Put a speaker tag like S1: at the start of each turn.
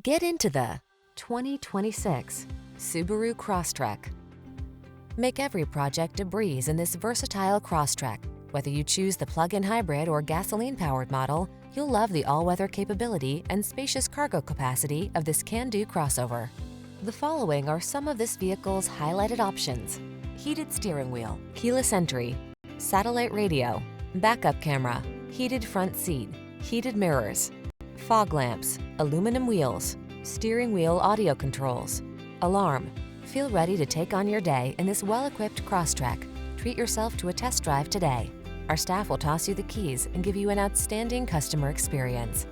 S1: Get into the 2026 Subaru Crosstrek. Make every project a breeze in this versatile Crosstrek. Whether you choose the plug-in hybrid or gasoline-powered model, you'll love the all-weather capability and spacious cargo capacity of this can-do crossover. The following are some of this vehicle's highlighted options: heated steering wheel, keyless entry, satellite radio, backup camera, heated front seat, heated mirrors, fog lamps, aluminum wheels, steering wheel audio controls, alarm. Feel ready to take on your day in this well-equipped Crosstrek. Treat yourself to a test drive today. Our staff will toss you the keys and give you an outstanding customer experience.